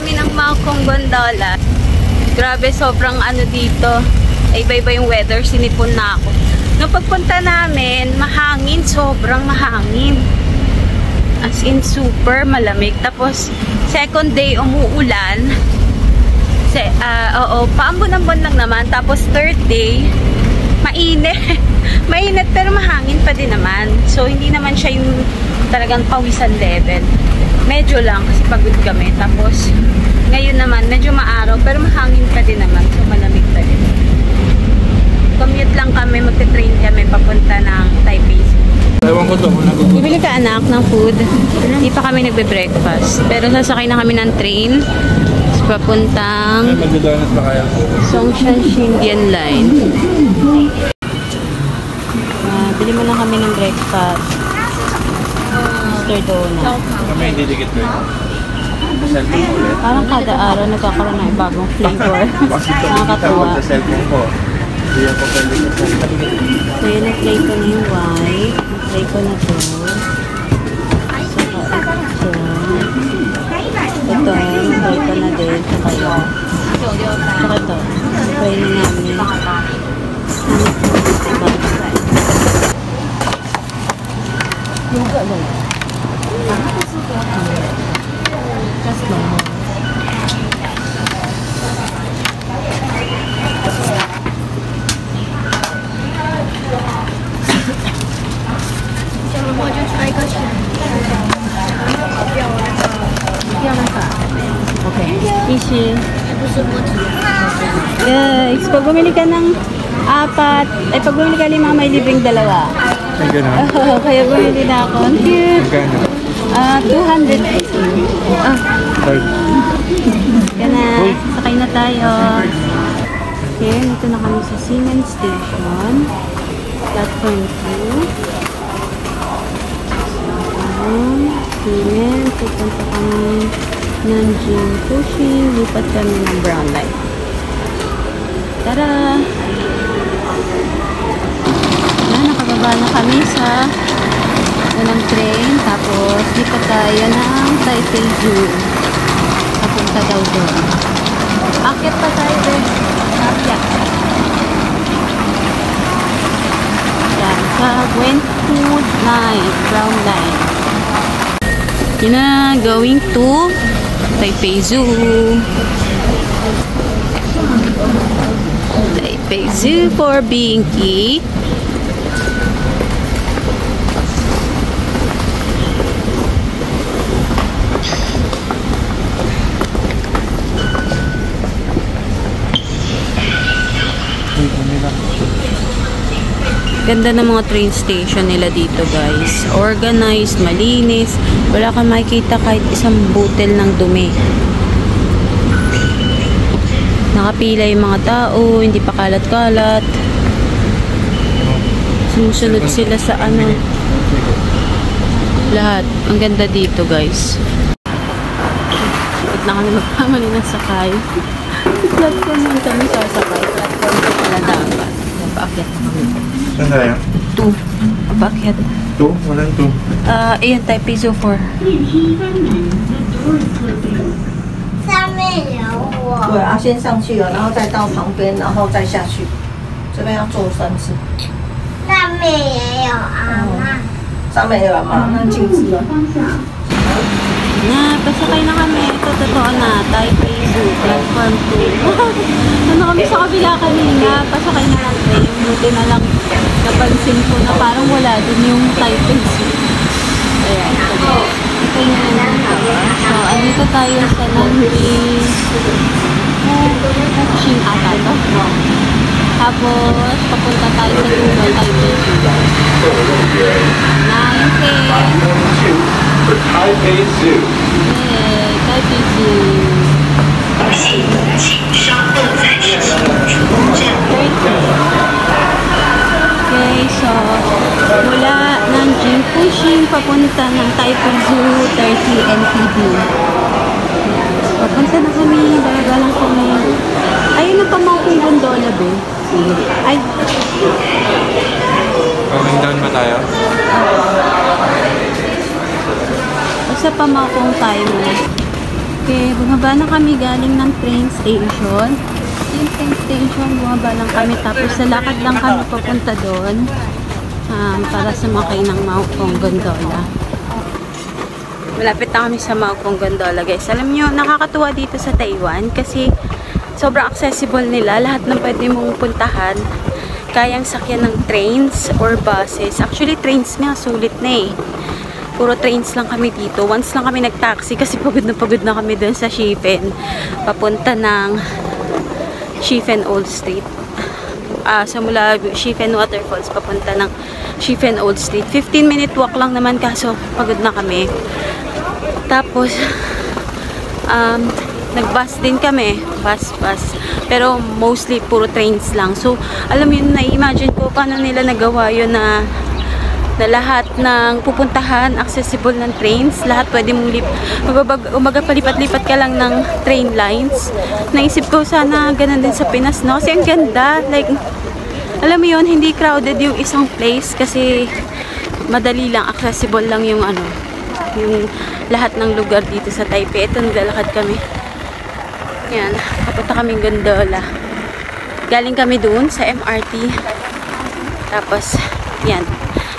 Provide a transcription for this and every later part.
kami ng Malcom Gondola. Grabe, sobrang ano dito. Iba-iba yung weather, sinipon na ako. Nung pagpunta namin, mahangin, sobrang mahangin. As in, super malamig. Tapos, second day, umuulan. Oo, paambon-ambon lang naman. Tapos, third day, mainit. Mainit, pero mahangin pa din naman. So, hindi naman siya yung talagang pawisan level. Medyo lang, kasi pagod kami. Tapos, ngayon naman, medyo maaraw, pero mahangin pa din naman. So, malamig pa din. Commute lang kami, magte-train kami papunta ng Taipei. Ewan ko to. Bibili ka anak ng food. Hindi pa kami nagbe-breakfast. Pero sasakay na kami ng train. Papuntang Magdodonut ba kaya? Songshan Xindian Line. Bili mo lang kami ng breakfast. Mr. Donut. Kami hindi dikit ko yun. Cellphone ulit. Parang kada araw nagkakaroon ng bagong flavor. Nakakatuwa. Sa cellphone ko. Hindi ako pwede sa cellphone. So yun, na-play ko na yung white. Na-play ko na to. Saka ito. Ito, na-play ko na din. Saka ito. Saka ito. Na-play na namin. Yung ano? Just normal. Okay. Ishi. Yes. Pag bumili ka ng apat, ay pag bumili ka 5, may libreng 2. Ay, gano'n? Oh, kaya bumili na ako. Ang cute. Magkano? 200 pesos. Kaya na. Sakay na tayo. Okay, dito na kami sa Siemens Station. Platform 2. Siemens. Pupunta kami Nanjing Pushing. Lipat kami ng brown light. Tara! Nakababa na kami sa unang train. Tapos, lipat tayo ng Taipei Zoo. Papunta daw doon. Akit pa tayo doon. Akit. Yan. Sa Wenfood Line. Brown line. Yun na. Going to Taipei Zoo. Taipei Zoo for Binky. Ganda ng mga train station nila dito, guys. Organized, malinis. Wala kang makikita kahit isang butel ng dumi. Nakapila yung mga tao, hindi pa kalat-kalat. Sumusunod sila sa ano. Lahat. Ang ganda dito, guys. Huwag na kami magkamali ng sakay. Platform lang kami sasakay. Platform ko pala dapat. Paakyat na kami. Saan tayo? 2. Paakyat. 2? Walang 2. Ayan, Taipei Zoo 4. 对啊，先上去了，然后再到旁边，然后再下去。这边要坐3次。上面也有阿嬷。上面也有吗？那禁止了。Na, pasakay na kami. Ito, totoo na. Taipei Zoo, Platform 2. Ano kami sa kabila kanina, pasakay na lang tayo. Buti na lang napansin ko na parang wala dun yung Taipei Zoo. Ayan. Ito yung so, andito tayo sa Nanjing Pushing ata to. Tapos, papunta tayo sa Dubai Taipei Zoo. 19. For Taipei Zoo. Yay, Taipei Zoo. Okay, so mula Nanjing Pushing papunta ng Taipei Zoo 30 NTD. Papunta na kami, dalaga lang kami. Ayun ang pamangking gondola, be. Ay. Coming down ba tayo? Basta pamakong tayo mo. Okay, bumaba na kami galing ng train station. Yung train station, bumaba lang kami. Tapos sa lakad lang kami papunta doon. Para sumakay ng Maupong Gondola. Malapit na kami sa Maupong Gondola, guys. Alam nyo, nakakatuwa dito sa Taiwan kasi sobrang accessible nila. Lahat ng pwede mong puntahan. Kayang sakyan ng trains or buses. Actually, trains nga, sulit na eh. Puro trains lang kami dito. Once lang kami nag-taxi kasi pagod na kami dun sa Shifen. Papunta ng Shifen Old Street. So mula Shifen Waterfalls papunta ng Shifen Old Street. 15-minute walk lang naman kaso pagod na kami. Tapos nag-bus din kami. Bus. Pero mostly puro trains lang. So alam mo yun, na-imagine ko paano nila nagawa yun na lahat ng pupuntahan, accessible ng trains, lahat pwede mong umaga palipat-lipat ka lang ng train lines. Naisip ko sana ganun din sa Pinas, no? Kasi ang ganda, like, alam mo yun, hindi crowded yung isang place kasi madali lang, accessible lang yung yung lahat ng lugar dito sa Taipei. Ito, naglalakad kami. Yan, papunta kaming gondola. Galing kami doon sa MRT. Tapos, yan.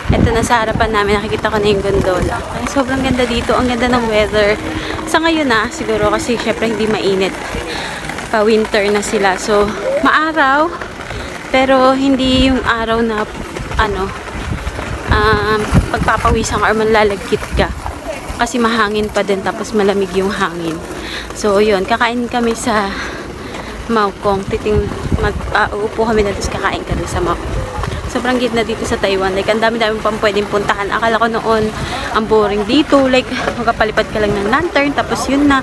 Ito na sa harapan namin, nakikita ko na yung gondola. Ay, sobrang ganda dito. Ang ganda ng weather. Sa ngayon siguro kasi syempre hindi mainit. Pa-winter na sila. So, maaraw. Pero hindi yung araw na pagpapawisan ka or manlalagkit ka. Kasi mahangin pa din tapos malamig yung hangin. So, yun. Kakain kami sa Maupong. Uupo kami na tapos kakain kami sa Maupong. Sobrang gitna dito sa Taiwan. Like, ang dami-dami pang pwedeng puntahan. Akala ko noon, ang boring dito. Like, magpapalipad ka lang ng lantern, tapos yun na.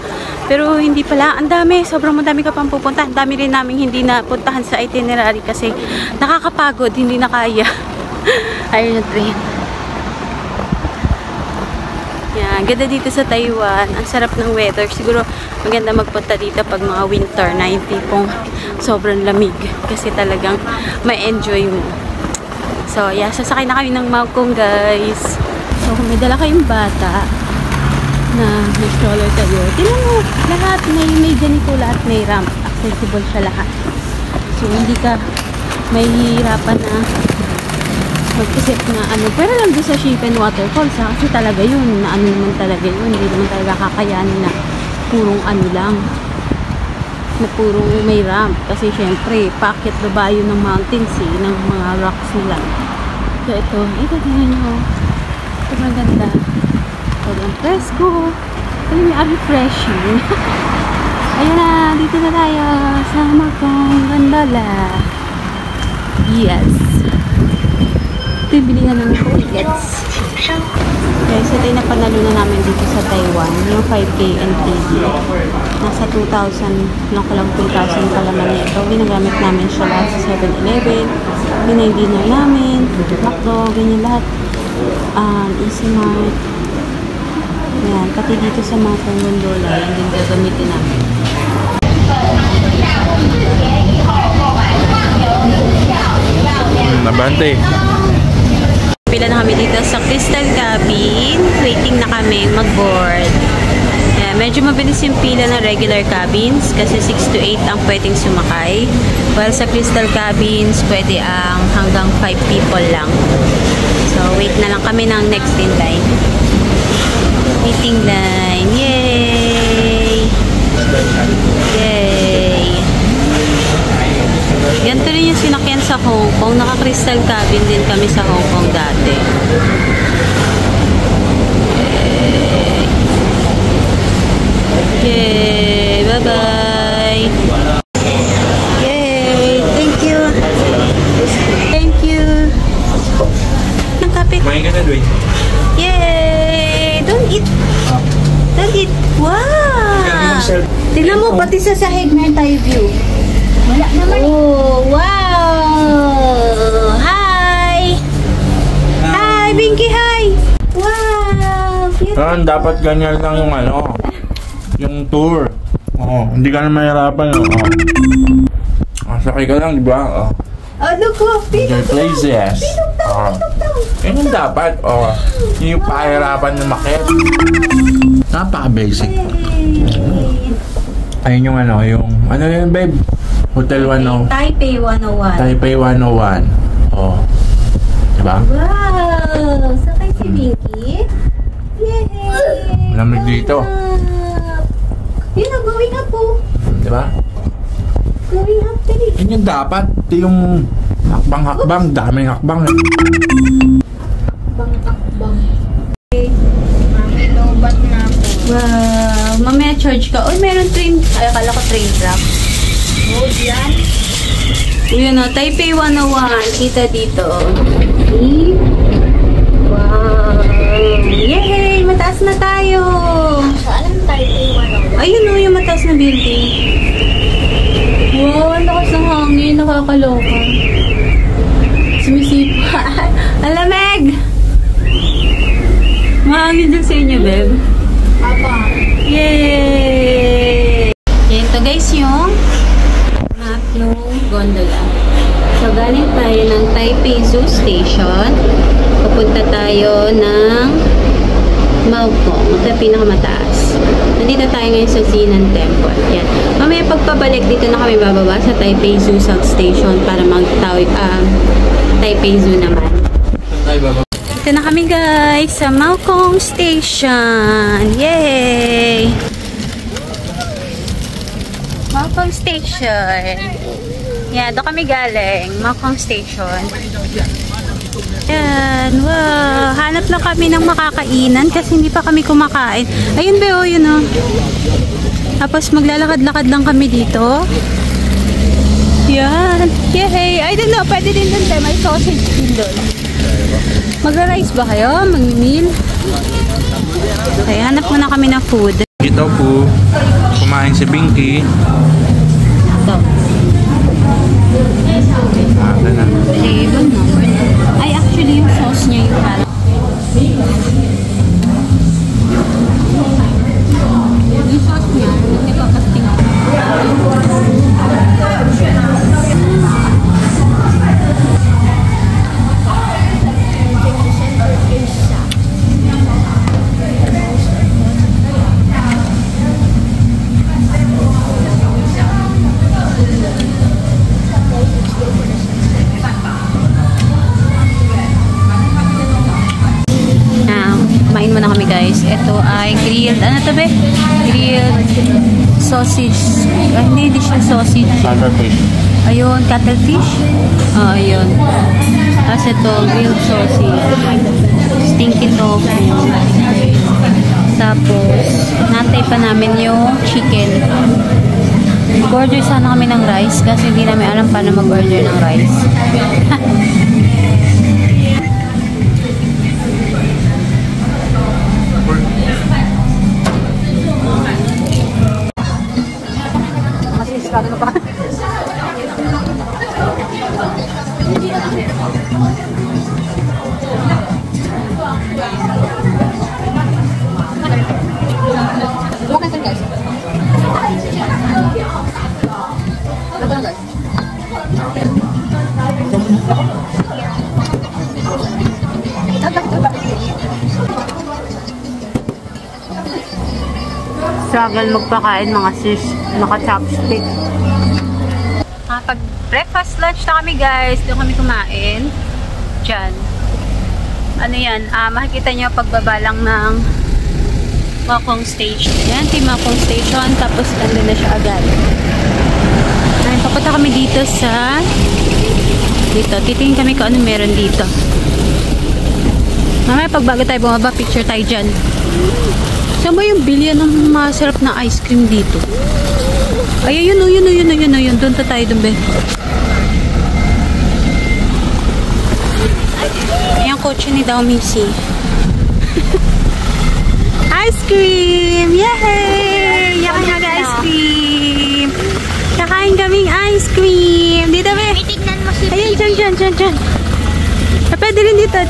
Pero hindi pala. Ang dami. Sobrang madami ka pang pupuntahan. Ang dami rin namin hindi na puntahan sa itinerary kasi nakakapagod. Hindi na kaya. Ayun yung train. Yan. Ganda dito sa Taiwan. Ang sarap ng weather. Siguro maganda magpunta dito pag mga winter na hindi pong sobrang lamig. Kasi talagang may enjoy mo. So, yeah, sasakay na kami ng Maupong, guys. So, kung may dala kayong bata na may stroller kayo, tingnan mo, lahat may ganito, lahat may ramp. Accessible siya lahat. So, hindi ka may hihirapan na mag-isip na pero lang doon sa Shifen Waterfalls, kasi talaga yun, na naman talaga yun, hindi naman talaga kakayanin na purong lang. Na purong may ramp kasi syempre paakyat baba yun ng mountains ng mga rocks nila. So ito tingnan nyo, sobrang ganda, sobrang presko, alam niyo, refreshing. Ayun na, dito na tayo sa Maupong Gondola. Yes, ito yung bilihan ng tickets. Guys, ito yung napanalo na namin dito sa Taiwan, yung 5K NTD. Nasa 2,000, lang ko lang 2,000 kalaman nito. Ginagamit namin siya lahat sa 7-Eleven. Dinner namin, McDo, ganyan lahat. Easy Mart. Yan, pati dito sa Maupong Gondola, yan din gagamitin namin. Nabante. Pila na kami dito sa Crystal Cabin. Waiting na kami mag-board. Yeah, medyo mabilis yung pila ng regular cabins kasi 6 to 8 ang pwedeng sumakay. While sa Crystal Cabins, pwede ang hanggang 5 people lang. So, wait na lang kami ng next in line. Waiting line. Yay! Yay! Ganito rin yung sinakyan sa Hong Kong. Naka-Crystal Cabin din kami sa Hong Kong dati. Yay! Bye-bye! Yay! Thank you! Thank you! Ng kape. Kumain ka na, Dwayne. Yay! Don't eat! Don't eat! Wow! Tignan mo, pati sa sahig meron tayo view. Wala naman. Oh, wow! Hi! Hi, Binky, hi! Wow! Beautiful. Dapat ganyan lang yung yung tour. Hindi ka na mahirapan. Sakay ka lang, di ba? Look, enjoy places. Yun yung dapat. Yung pahirapan na makit. Napaka-basic. Ayun yung ano yun, babe? Hotel 101. Taipei 101. Taipei 101. Oh. Diba? Wow! Sakay si Binky. Yay! Malamig dito. Yun na, going up po. Diba? Going up dali. Yun yung dapat. Yung hakbang. Daming hakbang. Bang. Mami, lobat na ako. Wow! Mamaya charge ka. Uy, meron train. Ay, akala ko train trap. Oh, yan. Yun o, Taipei 101. Kita dito. Wow! Yay! Mataas na tayo! Saan ang Taipei 101? Ayun o, yung mataas na building. Wow, ang lakas ng hangin. Nakakaloka. Sumisipa. Ang lamig! Mahangin dyan sa inyo, Beb. Papa. Yay! Yan to guys yung map ng gondola. So, galing tayo ng Taipei Zoo Station. Papunta tayo ng Maokong. Ito yung pinakamataas. Nandito tayo ngayon sa Xinan Temple. Yan. Mamaya pagpabalik, dito na kami bababa sa Taipei Zoo South Station para mag-tawid Taipei Zoo naman. Dito na kami guys sa Maokong Station. Yay! Maokong Station. Yan, doon kami galing. Maokong Station. Yan, wow. Hanap lang kami ng makakainan kasi hindi pa kami kumakain. Ayun ba, oh, yun, oh. Tapos maglalakad-lakad lang kami dito. Yan. Yay! I don't know, pwede din doon tayo. May sausage din doon. Magra-rice ba kayo? Mag-meal? Okay, hanap muna kami ng food. Ito po, kumain si Binky. Ito. Ganun. Flavor number 2. Ay, actually, yung sauce niya yung parang. Yung sauce niya, hindi ko kasting. Kumain muna kami guys. Ito ay grilled, ano to be? Grilled sausage. Hindi siya sausage. Cuttlefish. Ayun, cuttlefish. Ayun. Tapos ito, grilled sausage. Stinky tofu. Tapos, natay pa namin yung chicken. Mag-order sana kami ng rice kasi hindi namin alam paano mag-order ng rice. Struggle magpakain mga sis, naka-chopstick. Pag breakfast, lunch na kami guys, doon kami kumain. Diyan. Ano yan, makikita nyo pagbaba lang ng Maokong Station. Yan, Team Maokong Station, tapos andun na siya agad. Ay, papunta kami dito sa titingin kami kung ano meron dito. Mamaya pag bago tayo bumaba, picture tayo dyan. Saan ba yung bilyan ng masarap na ice cream dito? Ay, yun. Doon tayo doon, be. Ayan, kotse ni Dao Missy. Ice cream! Yay! Yakin mag-ice cream! Kakain kaming ice cream! Dito, be! Tignan mo si Ayun, dyan. Pwede rin dito.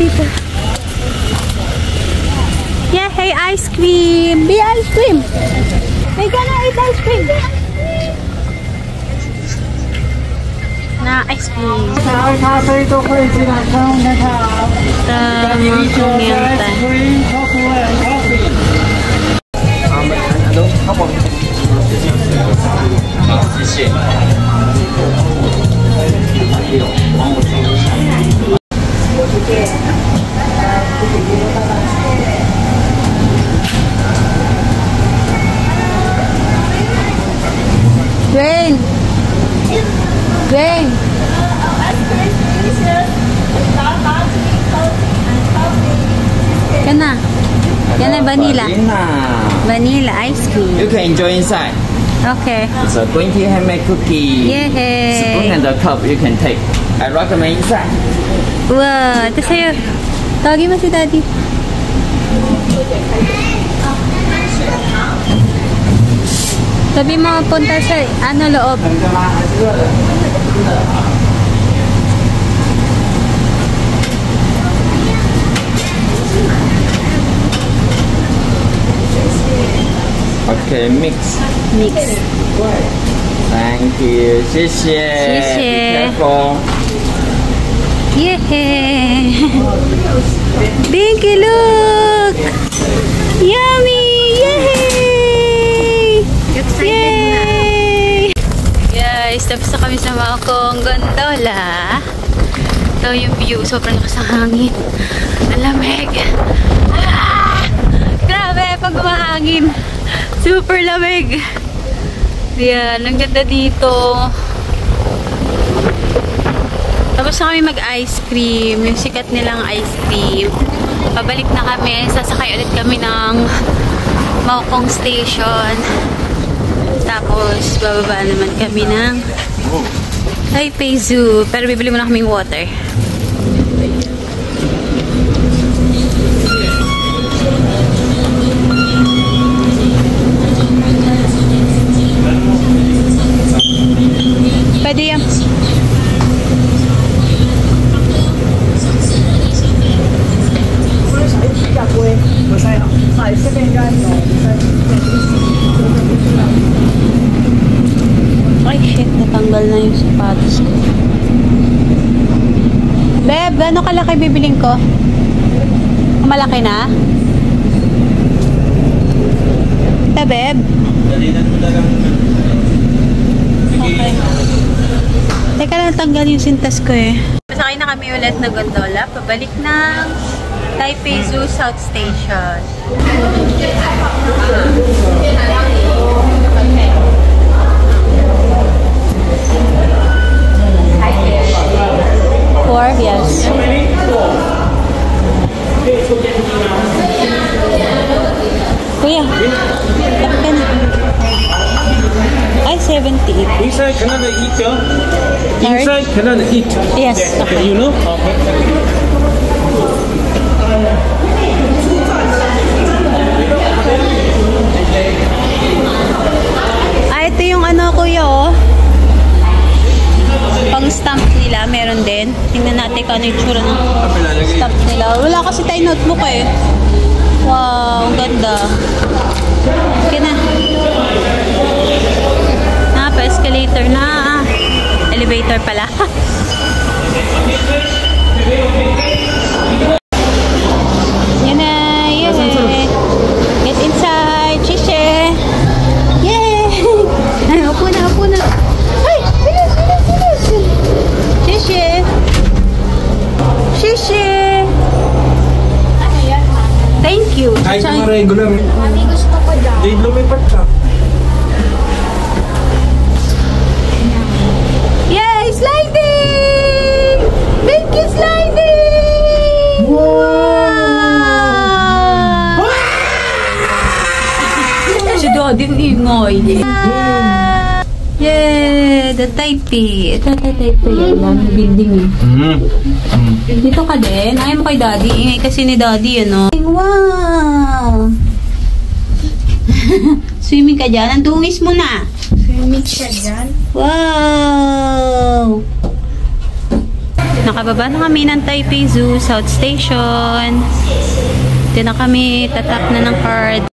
Yeah, hey, ice cream! Be ice cream! May gana eat ice cream! Na ice cream. 谢谢。Rain! Rain! Yan na. Yan na, vanilla. Vanilla ice cream. You can enjoy inside. Okay. It's a green tea handmade cookie. Spoon Yay! and the cup you can take. I recommend inside. Wow, ito sa'yo. Tawagin mo si Daddy. Sabi mo, punta sa loob. Okay, mix. Mix. Thank you. 谢谢。谢谢。 Be careful. Yay! Binky, look! Yummy! Yay! Yay! Guys, tapos na kami sa Makong Gondola. Ito yung view. Sobrang lakas ng hangin. Ang lamig. Ah! Grabe pag umahangin. Super lamig. Yan, ang ganda dito. Tapos na kami mag-ice cream. Yung sikat nilang ice cream. Pabalik na kami. Sasakay ulit kami ng Maokong Station. Tapos, bababa naman kami ng Taipei Zoo. Pero bibili muna kaming water. Pwede yan. Ay, shit. Natanggal na yung sapatos ko. Beb, gano'ng kalaki bibiling ko? Malaki na? Ito, Beb. Okay. Teka lang, tanggal yung sintas ko eh. Masakay na kami ulit na gondola. Pabalik ng Taipei Zoo South Station. Four? Yes. Kuya, tak ka na. Ay, 78. Inside cannot eat, Sorry? Inside cannot eat. Yes. Okay, you know? Okay. Ah, ito yung kuya, oh. Pang stamp nila, meron din. Tingnan natin kung ano yung tsura ng stamp nila. Wala kasi tayo notebook eh. Wow, ang ganda. Okay na. Pa-escalator na. Elevator pala. Yan na. Yay! Get inside. Shishe! Yay! Upo na, upo na. Ay! Bilis, bilis, bilis! Shishe! Shishe! Thank you. Ay, kung regular. Mami, gusto ko dyan. Di lumipat ka. Yay! Sliding! Thank you, sliding! Wow! Si Daddy ang ingay. Yay! The Taipei. Ito, Taipei. Ang building eh. Dito ka din. Ayaw mo kay Daddy. Ingay kasi ni Daddy, ano. Wow! Swimming ka dyan. Ang dungis mo na. Swimming siya dyan. Wow! Nakababa na kami ng Taipei Zoo South Station. Dito na kami tatap na ng card.